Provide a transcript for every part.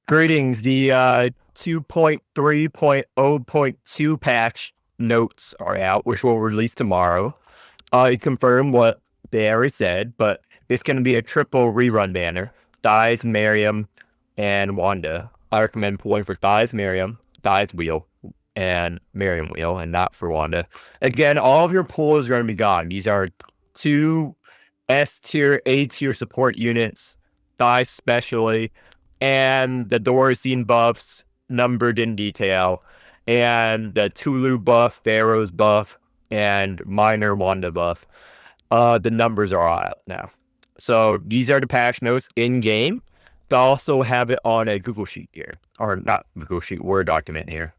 Greetings. The 2.3.0.2 patch notes are out, which will release tomorrow. I confirm what they already said, but it's going to be a triple rerun banner. Thighs, Mariam, and Wanda. I recommend pulling for Thighs, Mariam, Thighs Wheel, and Mariam Wheel, and not for Wanda. Again, all of your pulls are going to be gone. These are two S tier, A tier support units, Thighs especially, and the Dorisine buffs numbered in detail, and the Tulu buff, Faros buff, and minor Wanda buff. The numbers are all out now. So these are the patch notes in game. They also have it on a Google Sheet here, or not Google Sheet, Word document here.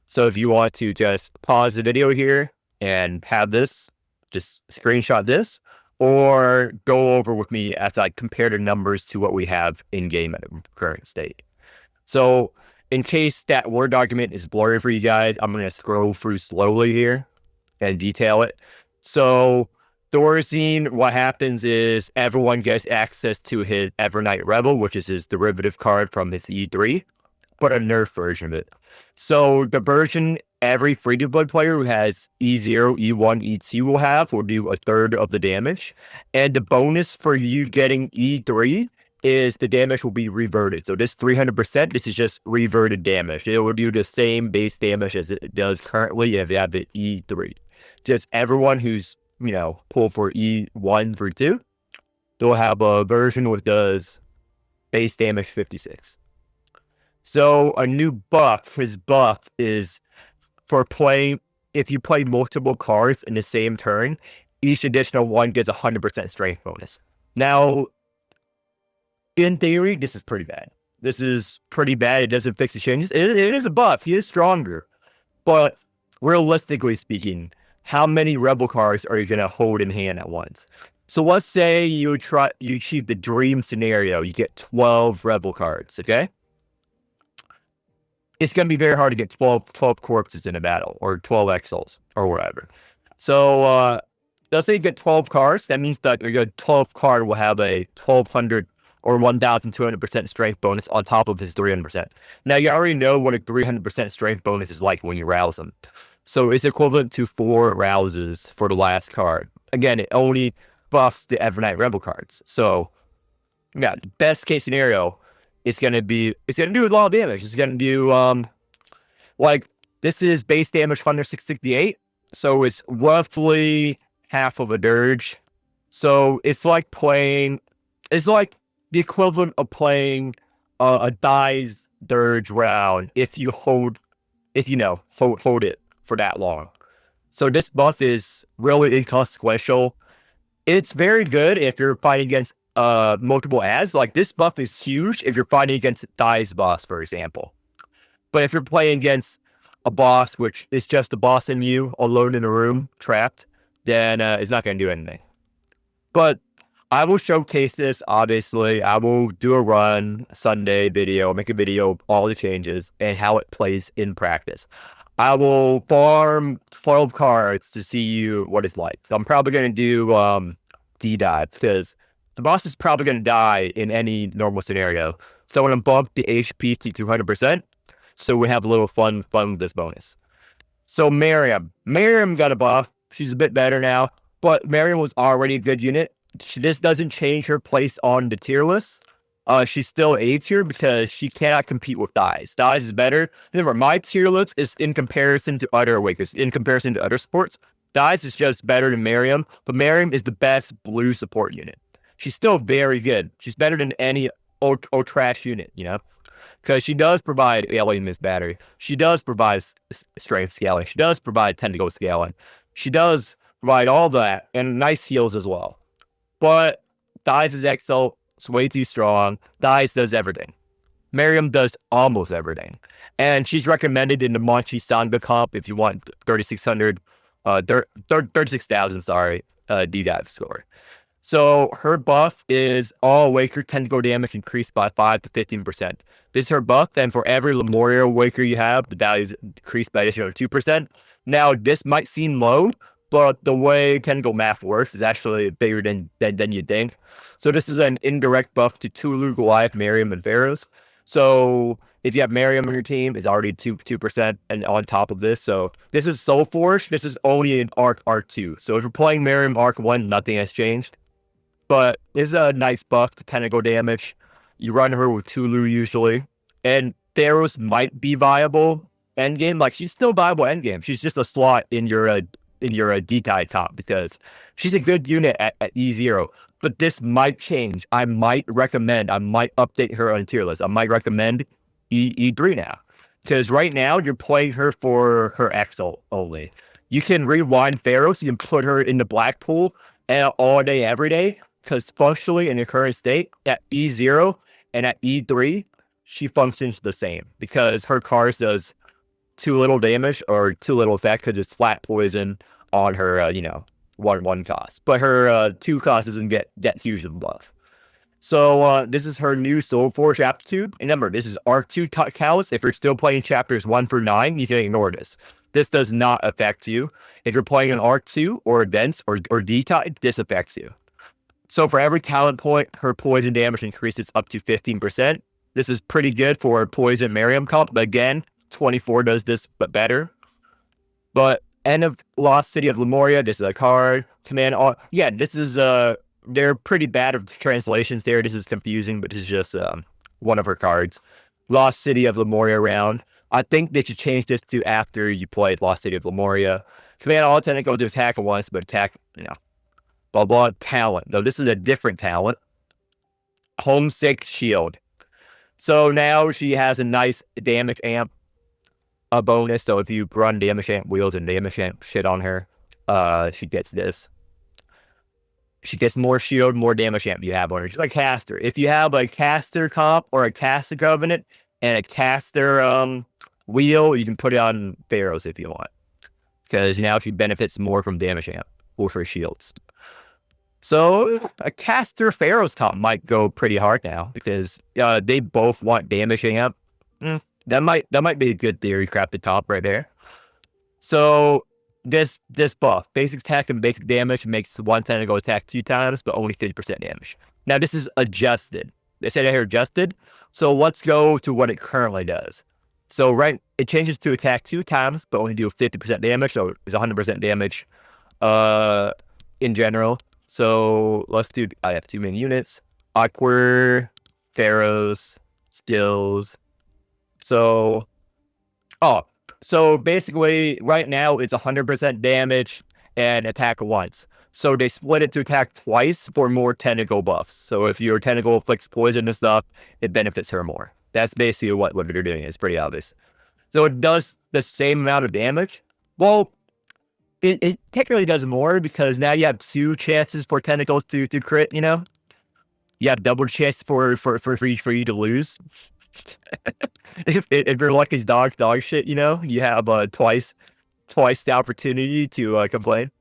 So if you want to just pause the video here and have this, just screenshot this, or go over with me as I compare the numbers to what we have in game at the current state. So in case that Word document is blurry for you guys, I'm going to scroll through slowly here and detail it. So Dorisine, what happens is everyone gets access to his Evernight Rebel, which is his derivative card from his E3, but a nerf version of it. So the version every free-to-play player who has E0, E1, E2 will do a third of the damage. And the bonus for you getting E3 is the damage will be reverted. So this 300%, this is just reverted damage. It will do the same base damage as it does currently if you have the E3. Just everyone who's, pulled for E1 through 2, they'll have a version which does base damage 56. So a new buff, his buff is for playing, if you play multiple cards in the same turn, each additional one gets 100% strength bonus. Now, in theory, this is pretty bad. This is pretty bad. It doesn't fix the changes. It is a buff. He is stronger. But realistically speaking, how many Rebel cards are you going to hold in hand at once? So let's say you achieve the dream scenario. You get 12 Rebel cards, okay? It's going to be very hard to get 12 corpses in a battle, or 12 Exils, or whatever. So, let's say you get 12 cards. That means that your 12th card will have a 1,200 or 1,200% strength bonus on top of his 300%. Now, you already know what a 300% strength bonus is like when you rouse them. So, it's equivalent to 4 rouses for the last card. Again, it only buffs the Evernight Rebel cards. So, yeah, best case scenario, it's gonna do a lot of damage. It's gonna do this is base damage 168, so it's roughly half of a dirge. So it's like the equivalent of playing a dies dirge round if you hold it for that long. So this buff is really inconsequential. It's very good if you're fighting against multiple ads. Like, this buff is huge if you're fighting against Thighs boss, for example. But if you're playing against a boss, which is just the boss and you alone in a room, trapped, then it's not going to do anything. But I will showcase this, obviously. I will do a run, Sunday video, make a video of all the changes and how it plays in practice. I will farm 12 cards to see what it's like. So I'm probably going to do D-dive, because the boss is probably going to die in any normal scenario. So I'm going to bump the HP to 200%. So we have a little fun with this bonus. So Mariam got a buff. She's a bit better now. But Mariam was already a good unit. This doesn't change her place on the tier list. She's still A tier because she cannot compete with Thighs. Thighs is better. Remember, my tier list is in comparison to other Awakers, in comparison to other supports. Thighs is just better than Mariam, but Mariam is the best blue support unit. She's still very good. She's better than any old trash unit, because she does provide alien miss battery. She does provide strength scaling. She does provide tentacle scaling. She does provide all that and nice heals as well. But Thighs is Exo. It's way too strong. Thighs does everything. Mariam does almost everything. And she's recommended in the Manchi Sangha comp if you want 36,000, D-dive score. So her buff is all Awaker tentacle damage increased by 5 to 15%. This is her buff, and for every Lemuria Awaker you have, the value is decreased by additional 2%. Now, this might seem low, but the way tentacle math works is actually bigger than you think. So this is an indirect buff to Tulu, Goliath, Mariam, and Faros. So if you have Mariam on your team, it's already 2%, and on top of this, so this is Soul Forge. This is only in Arc 2. So if you're playing Mariam Arc 1, nothing has changed. But this is a nice buff to tentacle damage. You run her with Tulu usually, and Faros might be viable endgame. Like she's still viable endgame. She's just a slot in your D-tie top because she's a good unit at E0. But this might change. I might update her on tier list. I might recommend E3 now. Because right now you're playing her for her Exo only. You can rewind Faros, you can put her in the black pool and all day, every day. Because functionally in her current state, at E0 and at E3, she functions the same. Because her card does too little damage or too little effect because it's flat poison on her, 1 cost. But her 2 cost doesn't get that huge of a buff. So this is her new Soul Forge aptitude. And remember, this is Arc 2 counts. If you're still playing chapters 1 through 9, you can ignore this. This does not affect you. If you're playing an Arc 2 or Events or D-type, this affects you. So for every talent point, her poison damage increases up to 15%. This is pretty good for a poison Mariam comp. But again, 24 does this, but better. But End of Lost City of Lemuria, this is a card. Command, yeah, this is, they're pretty bad of translations there. This is confusing, but this is just one of her cards. Lost City of Lemuria round. I think they should change this to after you played Lost City of Lemuria. Command all tentacles to attack at once, but attack, blah, blah, talent. No, this is a different talent. Homesick Shield. So now she has a nice damage amp, a bonus. So if you run damage amp wheels and damage amp shit on her, she gets this. She gets more shield, more damage amp you have on her. She's like caster. If you have a caster comp or a caster covenant and a caster wheel, you can put it on Faros if you want. Because now she benefits more from damage amp or for shields. So a caster Faros comp might go pretty hard now because they both want damage amp. That might be a good Theorycrafting comp right there. So this buff, basic attack and basic damage, makes one tentacle attack 2 times, but only 50% damage. Now this is adjusted. They said I hear adjusted. So let's go to what it currently does. So it changes to attack 2 times, but only do 50% damage. So it's 100% damage in general. So let's do, I have 2 main units. Awkward, Faros, skills. So basically right now it's 100% damage and attack once. So they split it to attack twice for more tentacle buffs. So if your tentacle inflicts poison and stuff, it benefits her more. That's basically what they're doing. It's pretty obvious. So it does the same amount of damage. Well, it technically does more because now you have 2 chances for tentacles to crit, You have double chance for you to lose. if your luck is dog shit, you have twice the opportunity to complain.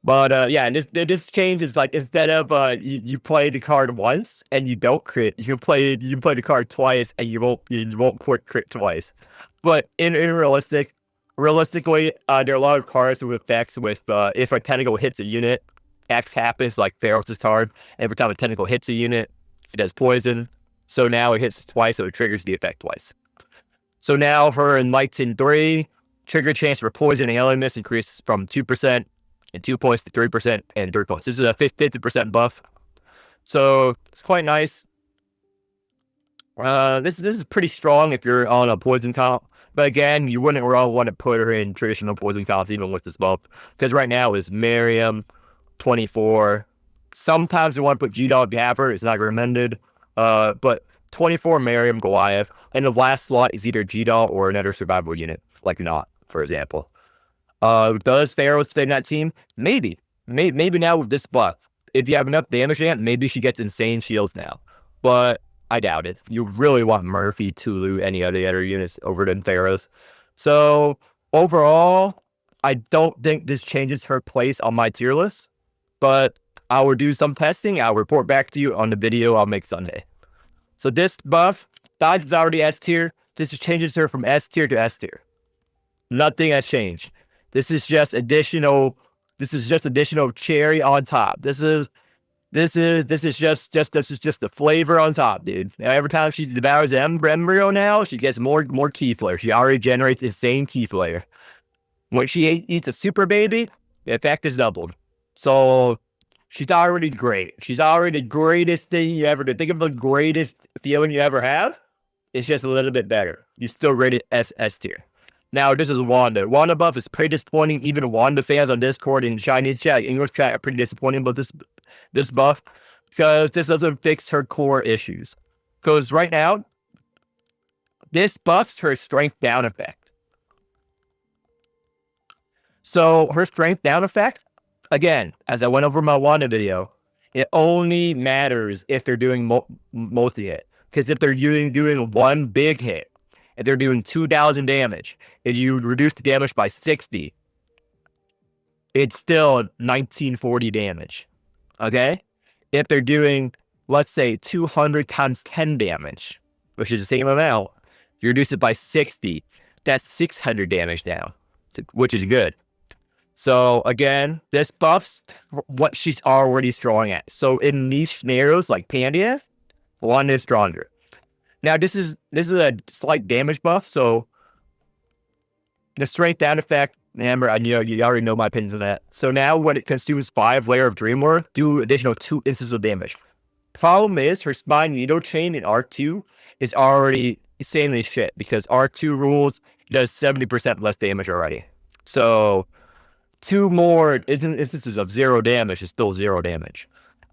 But yeah, and this change is like instead of you play the card once and you don't crit, you play the card twice and you won't crit twice. But in realistically, there are a lot of cards with effects with if a tentacle hits a unit, X happens, like Faros' card. Every time a tentacle hits a unit, it does poison. So now it hits twice, so it triggers the effect twice. So now for Enlighten 3, trigger chance for poison and alien miss increases from 2% and 2 points to 3% and 3 points. This is a 50% buff. So it's quite nice. This is pretty strong if you're on a poison comp. But again, you wouldn't want to put her in traditional poison comps even with this buff. Because right now is Mariam, 24. Sometimes you want to put G-Dog Gaffer. It's not recommended. But 24 Mariam Goliath. And the last slot is either G-Dog or another survival unit. Like Not, for example. Does Faros fit in that team? Maybe. Maybe now with this buff. If you have enough damage amp, maybe she gets insane shields now. But I doubt it. You really want Murphy, Tulu, any of the other units over than Faros. So overall, I don't think this changes her place on my tier list. But I will do some testing. I'll report back to you on the video I'll make Sunday. So this buff, Dodge is already S tier. This changes her from S tier to S tier. Nothing has changed. This is just additional cherry on top. This This is just the flavor on top, dude. Now, every time she devours embryo now, she gets more key flare. She already generates insane key flare. When she eats a super baby, the effect is doubled. So she's already great. She's already the greatest thing you ever did. Think of the greatest feeling you ever have. It's just a little bit better. You still rated S tier. Now, this is Wanda. Wanda buff is pretty disappointing. Even Wanda fans on Discord and Chinese chat, English chat are pretty disappointed about this buff because this doesn't fix her core issues. Because right now, this buffs her strength down effect. So her strength down effect, again, as I went over my Wanda video, it only matters if they're doing multi-hit. Because if they're doing one big hit, if they're doing 2,000 damage, and you reduce the damage by 60, it's still 1940 damage. Okay? If they're doing, let's say, 200 times 10 damage, which is the same amount, you reduce it by 60, that's 600 damage now, which is good. So again, this buffs what she's already strong at. So in niche scenarios like Pandia, one is stronger. Now this is a slight damage buff, so the strength down effect, Amber, you already know my opinions on that. So now when it consumes 5 layer of Dream Worth, do additional 2 instances of damage. Problem is her Spine Needle Chain in R2 is already insanely shit because R2 rules does 70% less damage already. So 2 more instances of 0 damage is still 0 damage.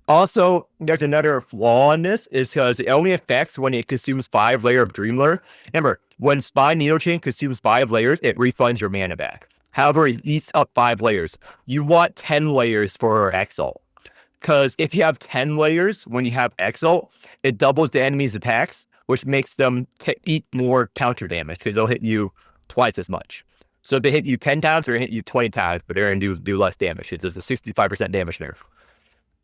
Also, there's another flaw in this, is because it only affects when it consumes 5 layer of Dream Lure. Remember, when Spine Needle Chain consumes 5 layers, it refunds your mana back. However, it eats up 5 layers. You want 10 layers for Exalt. Because if you have 10 layers when you have Exalt, it doubles the enemy's attacks, which makes them eat more counter damage, because they'll hit you twice as much. So if they hit you 10 times, they're going to hit you 20 times, but they're going to do less damage. It's just a 65% damage nerf.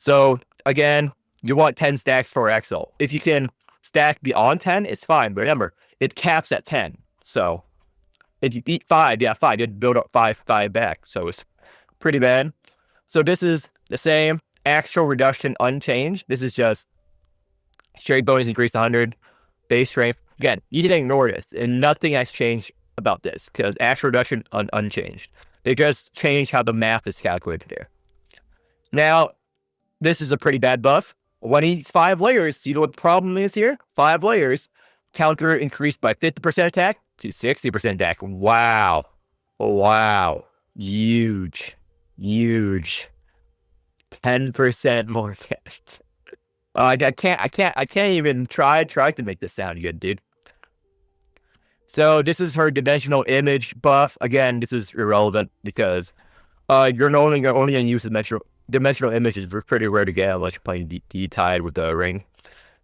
So again, you want 10 stacks for Exalt. If you can stack beyond 10, it's fine. But remember, it caps at 10. So if you eat 5, yeah, fine. You'd build up 5 back. So it's pretty bad. So this is the same. Actual reduction unchanged. This is just straight bonus increase 100. Base strength. Again, you can ignore this. And nothing has changed about this because actual reduction unchanged. They just changed how the math is calculated there. Now, this is a pretty bad buff. When he eats 5 layers, you know what the problem is here? 5 layers, counter increased by 50% attack to 60% attack. Wow. Wow. Huge. 10% more damage. I can't even try to make this sound good, dude. So this is her dimensional image buff. Again, this is irrelevant because you're only going to use dimensional images. Are pretty rare to get unless you're playing D-Tide with the ring.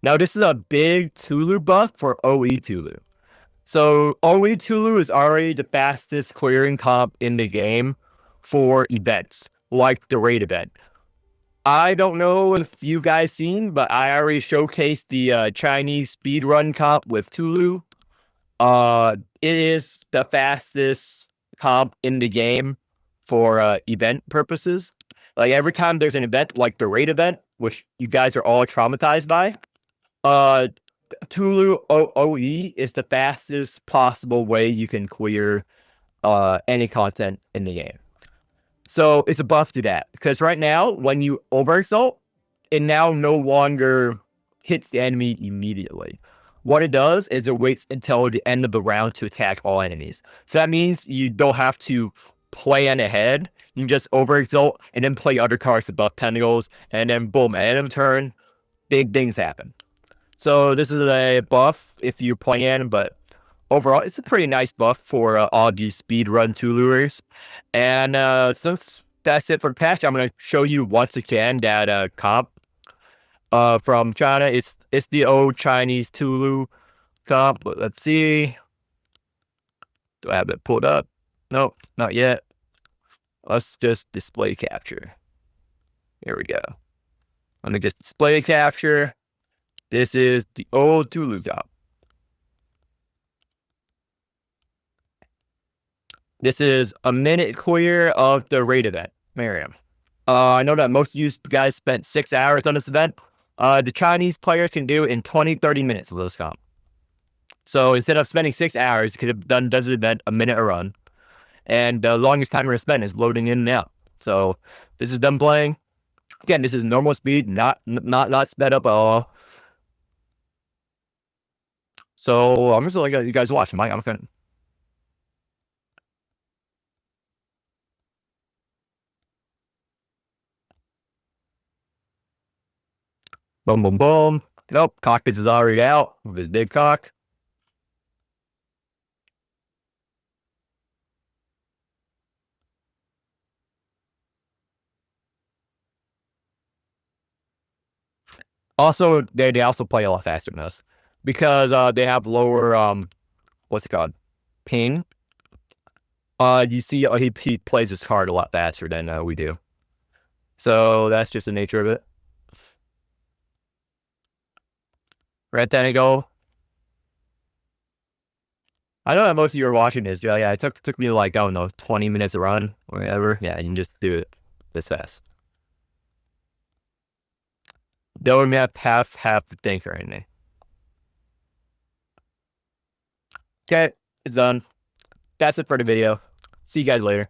Now this is a big Tulu buff for OE Tulu. So OE Tulu is already the fastest clearing comp in the game for events like the raid event. I don't know if you guys seen, but I already showcased the Chinese speedrun comp with Tulu. It is the fastest comp in the game for event purposes. Like every time there's an event like the raid event, which you guys are all traumatized by, Tulu OE is the fastest possible way you can clear any content in the game. So it's a buff to that. Because right now, when you overexalt, it now no longer hits the enemy immediately. What it does is it waits until the end of the round to attack all enemies. So that means you don't have to plan ahead. You can just overexalt and then play other cards to buff tentacles, and then boom, at the end of the turn, big things happen. So this is a buff if you plan, but overall, it's a pretty nice buff for all these speedrun Tuluers. And since that's it for the patch, I'm going to show you once again that comp from China. It's the old Chinese Tulu comp. But let's see. Do I have it pulled up? Nope, not yet. Let's just display capture. Here we go. Let me just display capture. This is the old Tulu comp. This is a minute clear of the raid event, Mariam. I know that most of you guys spent 6 hours on this event. The Chinese players can do it in 20, 30 minutes with this comp. So instead of spending 6 hours, you could have done this event a minute a run. And the longest time we're gonna spend is loading in and out. So this is them playing. Again, this is normal speed, not sped up at all. So I'm just gonna let you guys watch. I'm gonna. Boom, boom, boom. Nope, Cockpit is already out with his big cock. Also, they also play a lot faster than us because they have lower what's it called, ping. You see, he plays his card a lot faster than we do. So that's just the nature of it. Right then, I go. I know that most of you are watching this. Yeah, it took me like, I don't know, 20 minutes to run or whatever. Yeah, you can just do it this fast. Don't even have to think or anything. Okay, it's done. That's it for the video. See you guys later.